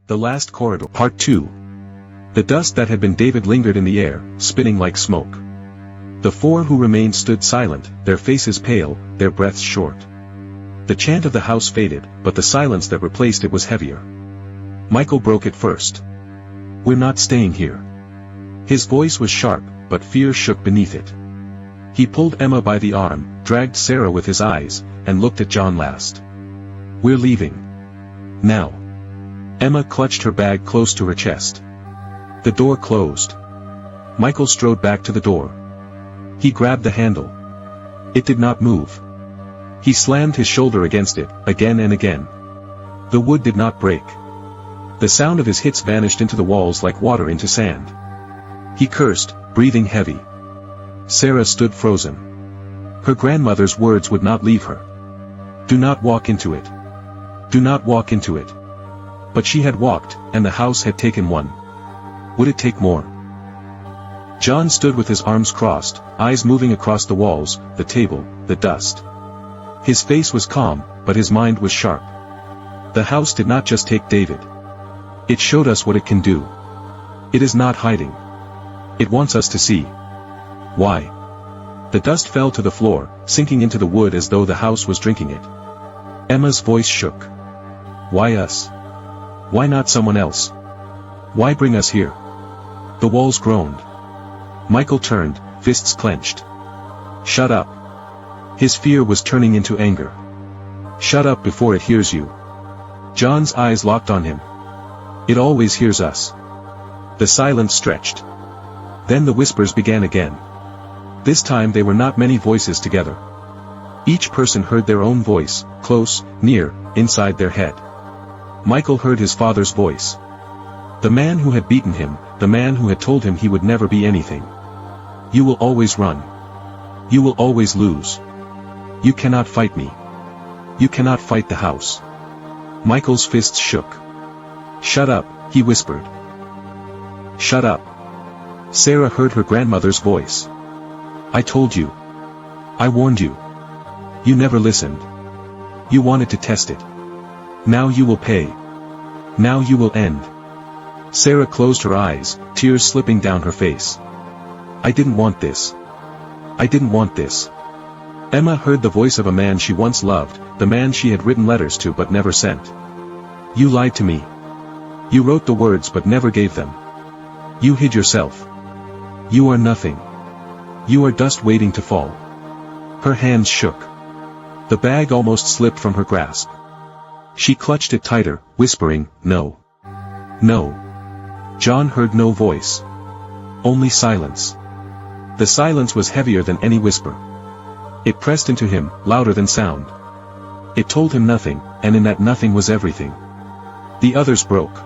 The Last Corridor. Part 2. The dust that had been David lingered in the air, spinning like smoke. The four who remained stood silent, their faces pale, their breaths short. The chant of the house faded, but the silence that replaced it was heavier. Michael broke it first. "We're not staying here." His voice was sharp, but fear shook beneath it. He pulled Emma by the arm, dragged Sarah with his eyes, and looked at John last. "We're leaving. Now." Emma clutched her bag close to her chest. The door closed. Michael strode back to the door. He grabbed the handle. It did not move. He slammed his shoulder against it, again and again. The wood did not break. The sound of his hits vanished into the walls like water into sand. He cursed, breathing heavy. Sarah stood frozen. Her grandmother's words would not leave her. "Do not walk into it. Do not walk into it." But she had walked, and the house had taken one. Would it take more? John stood with his arms crossed, eyes moving across the walls, the table, the dust. His face was calm, but his mind was sharp. The house did not just take David. It showed us what it can do. It is not hiding. It wants us to see. Why? The dust fell to the floor, sinking into the wood as though the house was drinking it. Emma's voice shook. "Why us? Why not someone else? Why bring us here?" The walls groaned. Michael turned, fists clenched. "Shut up." His fear was turning into anger. "Shut up before it hears you." John's eyes locked on him. "It always hears us." The silence stretched. Then the whispers began again. This time they were not many voices together. Each person heard their own voice, close, near, inside their head. Michael heard his father's voice. The man who had beaten him, the man who had told him he would never be anything. "You will always run. You will always lose. You cannot fight me. You cannot fight the house." Michael's fists shook. "Shut up," he whispered. "Shut up." Sarah heard her grandmother's voice. "I told you. I warned you. You never listened. You wanted to test it. Now you will pay. Now you will end." Sarah closed her eyes, tears slipping down her face. "I didn't want this. I didn't want this." Emma heard the voice of a man she once loved, the man she had written letters to but never sent. "You lied to me. You wrote the words but never gave them. You hid yourself. You are nothing. You are dust waiting to fall." Her hands shook. The bag almost slipped from her grasp. She clutched it tighter, whispering, "No. No." John heard no voice. Only silence. The silence was heavier than any whisper. It pressed into him, louder than sound. It told him nothing, and in that nothing was everything. The others broke.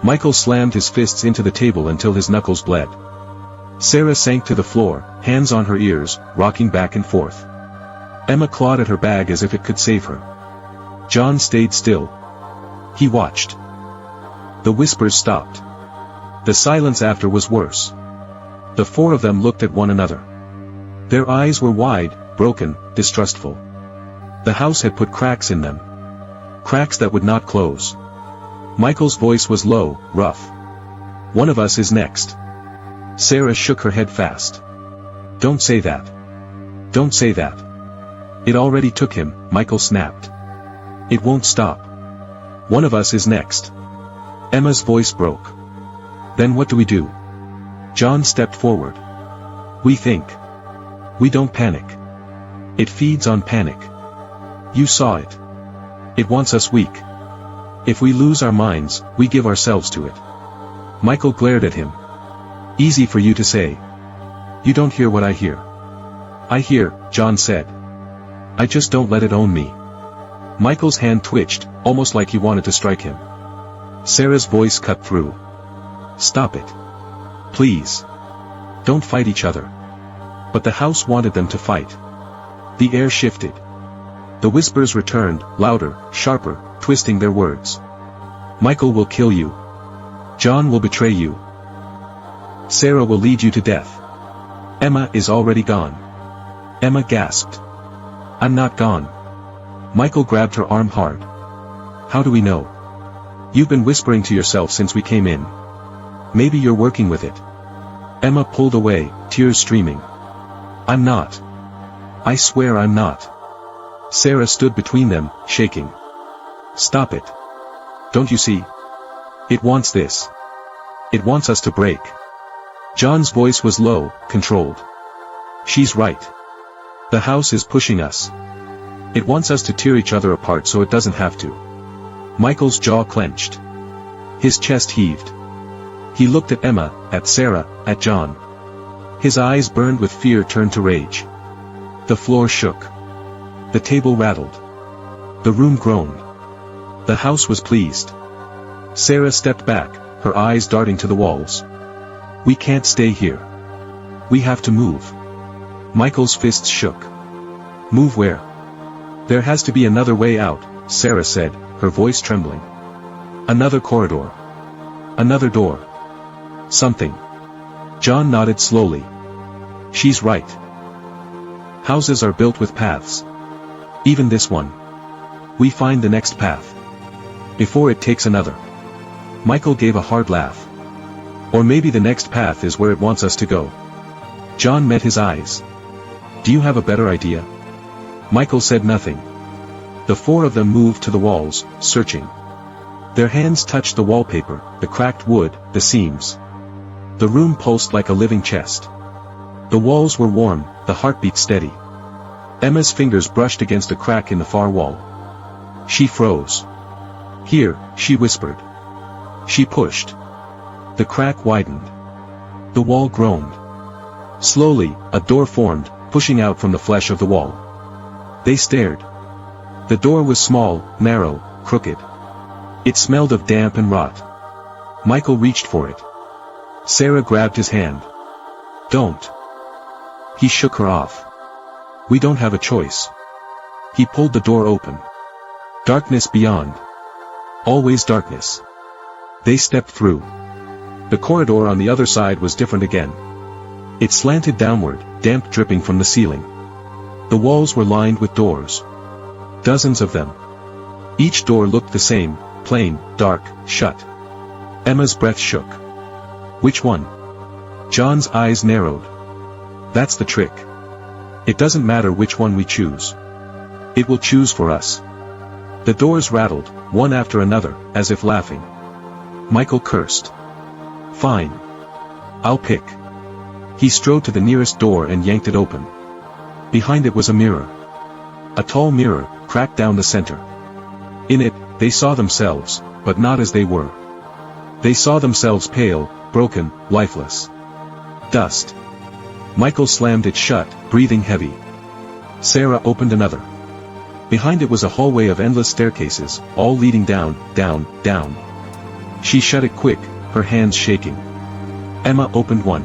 Michael slammed his fists into the table until his knuckles bled. Sarah sank to the floor, hands on her ears, rocking back and forth. Emma clawed at her bag as if it could save her. John stayed still. He watched. The whispers stopped. The silence after was worse. The four of them looked at one another. Their eyes were wide, broken, distrustful. The house had put cracks in them. Cracks that would not close. Michael's voice was low, rough. "One of us is next." Sarah shook her head fast. "Don't say that. Don't say that." "It already took him," Michael snapped. "It won't stop. One of us is next." Emma's voice broke. "Then what do we do?" John stepped forward. "We think. We don't panic. It feeds on panic. You saw it. It wants us weak. If we lose our minds, we give ourselves to it." Michael glared at him. "Easy for you to say. You don't hear what I hear." "I hear," John said. "I just don't let it own me." Michael's hand twitched, almost like he wanted to strike him. Sarah's voice cut through. "Stop it. Please. Don't fight each other." But the house wanted them to fight. The air shifted. The whispers returned, louder, sharper, twisting their words. "Michael will kill you. John will betray you. Sarah will lead you to death. Emma is already gone." Emma gasped. "I'm not gone." Michael grabbed her arm hard. "How do we know?" You've been whispering to yourself since we came in. Maybe you're working with it. Emma pulled away, tears streaming. I'm not. I swear I'm not. Sarah stood between them, shaking. Stop it. Don't you see? It wants this. It wants us to break. John's voice was low, controlled. She's right. The house is pushing us. It wants us to tear each other apart so it doesn't have to. Michael's jaw clenched. His chest heaved. He looked at Emma, at Sarah, at John. His eyes burned with fear turned to rage. The floor shook. The table rattled. The room groaned. The house was pleased. Sarah stepped back, her eyes darting to the walls. We can't stay here. We have to move. Michael's fists shook. Move where? There has to be another way out, Sarah said, her voice trembling. Another corridor. Another door. Something. John nodded slowly. She's right. Houses are built with paths. Even this one. We find the next path. Before it takes another. Michael gave a hard laugh. Or maybe the next path is where it wants us to go. John met his eyes. Do you have a better idea? Michael said nothing. The four of them moved to the walls, searching. Their hands touched the wallpaper, the cracked wood, the seams. The room pulsed like a living chest. The walls were warm, the heartbeat steady. Emma's fingers brushed against a crack in the far wall. She froze. Here, she whispered. She pushed. The crack widened. The wall groaned. Slowly, a door formed, pushing out from the flesh of the wall. They stared. The door was small, narrow, crooked. It smelled of damp and rot. Michael reached for it. Sarah grabbed his hand. Don't. He shook her off. We don't have a choice. He pulled the door open. Darkness beyond. Always darkness. They stepped through. The corridor on the other side was different again. It slanted downward, damp dripping from the ceiling. The walls were lined with doors. Dozens of them. Each door looked the same, plain, dark, shut. Emma's breath shook. Which one? John's eyes narrowed. That's the trick. It doesn't matter which one we choose. It will choose for us. The doors rattled, one after another, as if laughing. Michael cursed. Fine. I'll pick. He strode to the nearest door and yanked it open. Behind it was a mirror. A tall mirror, cracked down the center. In it, they saw themselves, but not as they were. They saw themselves pale, broken, lifeless. Dust. Michael slammed it shut, breathing heavy. Sarah opened another. Behind it was a hallway of endless staircases, all leading down, down, down. She shut it quick, her hands shaking. Emma opened one.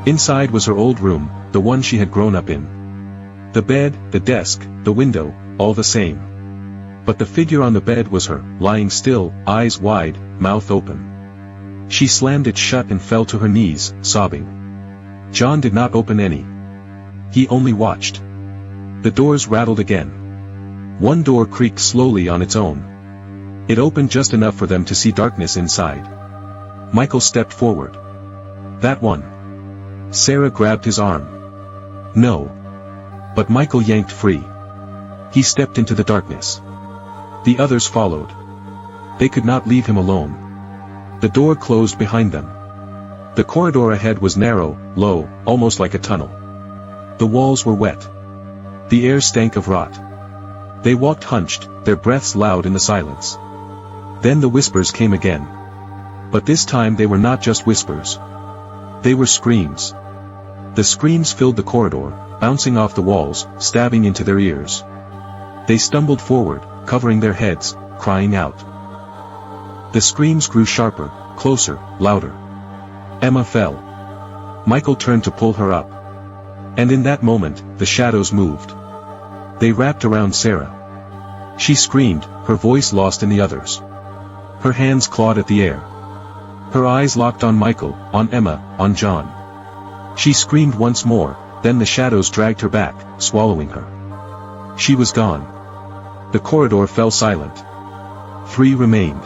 Inside was her old room, the one she had grown up in. The bed, the desk, the window, all the same. But the figure on the bed was her, lying still, eyes wide, mouth open. She slammed it shut and fell to her knees, sobbing. John did not open any. He only watched. The doors rattled again. One door creaked slowly on its own. It opened just enough for them to see darkness inside. Michael stepped forward. That one. Sarah grabbed his arm. No. But Michael yanked free. He stepped into the darkness. The others followed. They could not leave him alone. The door closed behind them. The corridor ahead was narrow, low, almost like a tunnel. The walls were wet. The air stank of rot. They walked hunched, their breaths loud in the silence. Then the whispers came again. But this time they were not just whispers. They were screams. The screams filled the corridor, bouncing off the walls, stabbing into their ears. They stumbled forward, covering their heads, crying out. The screams grew sharper, closer, louder. Emma fell. Michael turned to pull her up. And in that moment, the shadows moved. They wrapped around Sarah. She screamed, her voice lost in the others. Her hands clawed at the air. Her eyes locked on Michael, on Emma, on John. She screamed once more, then the shadows dragged her back, swallowing her. She was gone. The corridor fell silent. 3 remained.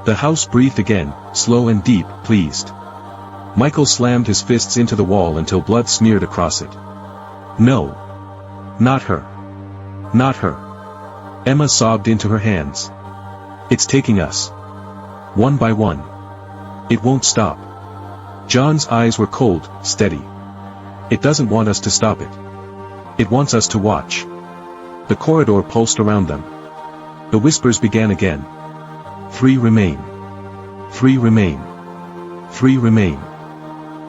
The house breathed again, slow and deep, pleased. Michael slammed his fists into the wall until blood smeared across it. No. Not her. Not her. Emma sobbed into her hands. It's taking us. One by one. It won't stop. John's eyes were cold, steady. It doesn't want us to stop it. It wants us to watch. The corridor pulsed around them. The whispers began again. 3 remain. 3 remain. 3 remain.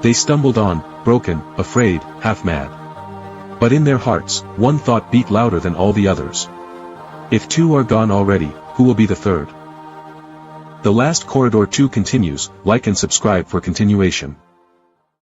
They stumbled on, broken, afraid, half-mad. But in their hearts, one thought beat louder than all the others. If 2 are gone already, who will be the 3rd? The Last Corridor 2 continues. Like and subscribe for continuation.